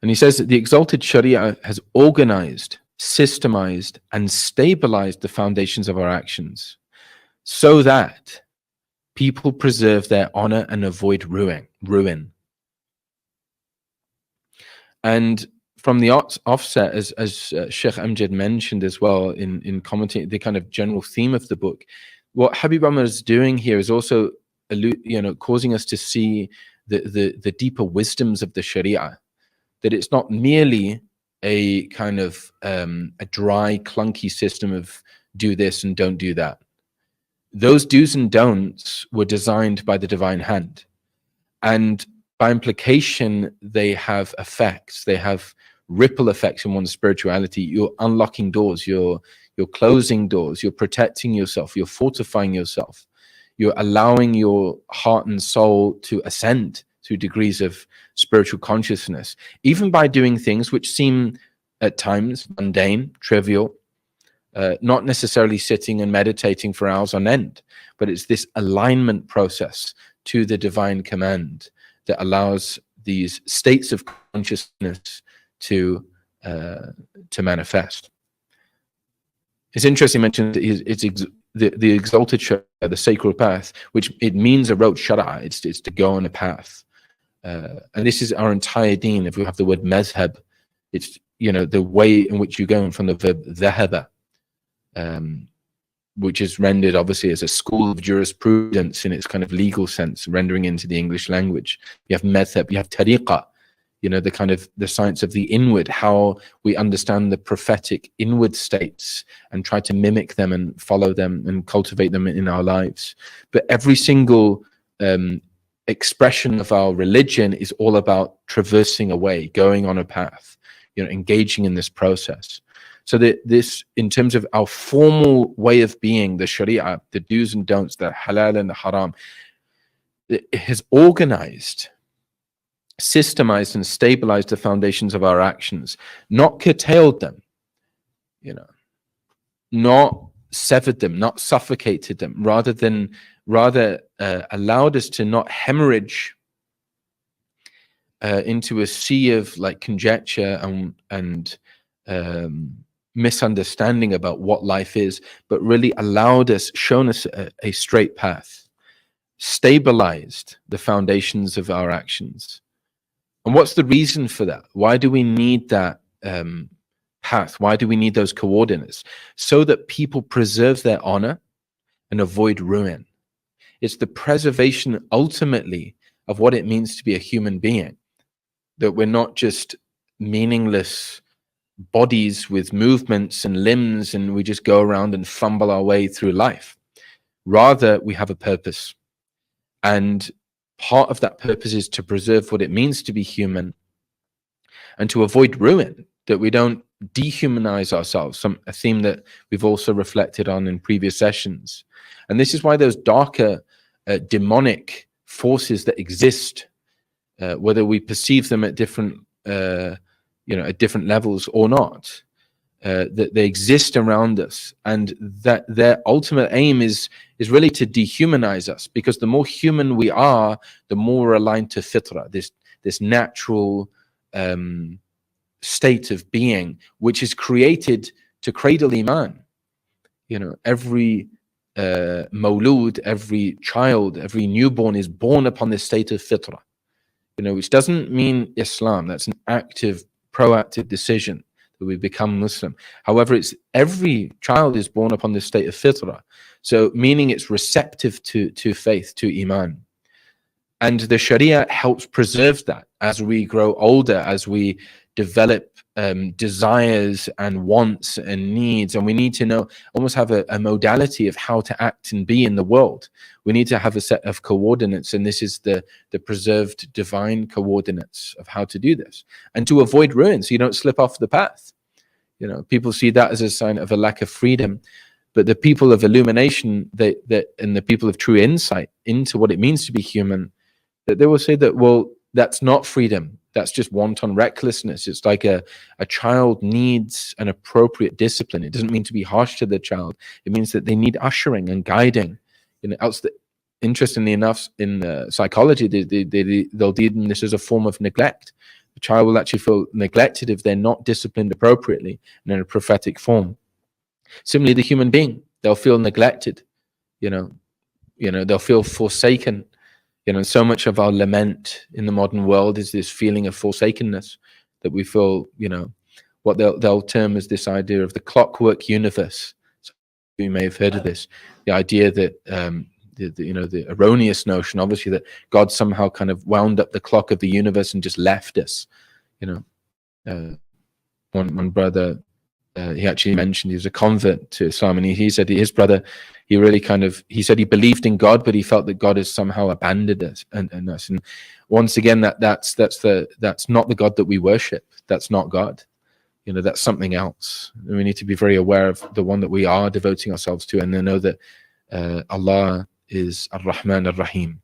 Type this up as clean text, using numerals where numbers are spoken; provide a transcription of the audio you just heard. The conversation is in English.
And he says that the exalted Sharia has organized, systemized, and stabilized the foundations of our actions so that people preserve their honor and avoid ruin. And from the offset, as Sheikh Amjad mentioned as well in commenting the kind of general theme of the book, what Habib Omar is doing here is also causing us to see the deeper wisdoms of the Sharia, that it's not merely a kind of a dry, clunky system of do this and don't do that. Those do's and don'ts were designed by the divine hand, and by implication they have effects. They have ripple effects in one's spirituality. You're unlocking doors, you're closing doors, you're protecting yourself, you're fortifying yourself, you're allowing your heart and soul to ascend to degrees of spiritual consciousness, even by doing things which seem at times mundane, trivial, not necessarily sitting and meditating for hours on end, but it's this alignment process to the divine command that allows these states of consciousness to manifest. It's interesting to mention that the exalted Sharia, the sacred path, which it means a road Shara, it's to go on a path. And this is our entire deen. If we have the word mazhab, it's the way in which you go from the verb dhahaba, which is rendered obviously as a school of jurisprudence in its kind of legal sense, rendering into the English language. You have madhab, you have tariqah, the kind of the science of the inward, how we understand the prophetic inward states and try to mimic them and follow them and cultivate them in our lives. But every single expression of our religion is all about traversing a way, going on a path, engaging in this process. So that this, in terms of our formal way of being, the Sharia, the do's and don'ts, the halal and the haram, it has organized, systemized, and stabilized the foundations of our actions, not curtailed them, not severed them, not suffocated them, rather allowed us to not hemorrhage into a sea of like conjecture and misunderstanding about what life is, but really shown us a straight path, stabilized the foundations of our actions. And what's the reason for that? Why do we need that path? Why do we need those coordinates? So that people preserve their honor and avoid ruin. It's the preservation ultimately of what it means to be a human being, that we're not just meaningless bodies with movements and limbs and we just go around and fumble our way through life. Rather, we have a purpose, and part of that purpose is to preserve what it means to be human and to avoid ruin, that we don't dehumanize ourselves, a theme that we've also reflected on in previous sessions. And this is why those darker demonic forces that exist, whether we perceive them at different at different levels or not, that they exist around us, and that their ultimate aim is really to dehumanize us, because the more human we are, the more we're aligned to fitra, this natural state of being, which is created to cradle iman. Every mawlud, every child, every newborn is born upon this state of fitra, which doesn't mean Islam. That's an active, proactive decision that we become Muslim. However, it's every child is born upon this state of fitra, so meaning it's receptive to faith, to iman. And the Sharia helps preserve that as we grow older, as we develop desires and wants and needs, and we need to almost have a modality of how to act and be in the world. We need to have a set of coordinates, and this is the preserved divine coordinates of how to do this, and to avoid ruin, so you don't slip off the path. People see that as a sign of a lack of freedom, but the people of illumination, and the people of true insight into what it means to be human, that they will say that, well, that's not freedom. That's just wanton recklessness. It's like a child needs an appropriate discipline. It doesn't mean to be harsh to the child. It means that they need ushering and guiding. Interestingly enough, in psychology, they'll deem this as a form of neglect. A child will actually feel neglected if they're not disciplined appropriately and in a prophetic form. Similarly, the human being, they'll feel neglected, they'll feel forsaken. So much of our lament in the modern world is this feeling of forsakenness, that we feel, what they'll term as this idea of the clockwork universe. So you may have heard of this, the idea that the erroneous notion, obviously, that God somehow kind of wound up the clock of the universe and just left us. One brother, he actually mentioned he was a convert to Islam, and he said his brother, he said he believed in God, but he felt that God has somehow abandoned us and us. And once again, that's not the God that we worship. That's not God. That's something else. And we need to be very aware of the one that we are devoting ourselves to, and then know that Allah is Ar-Rahman Ar-Rahim.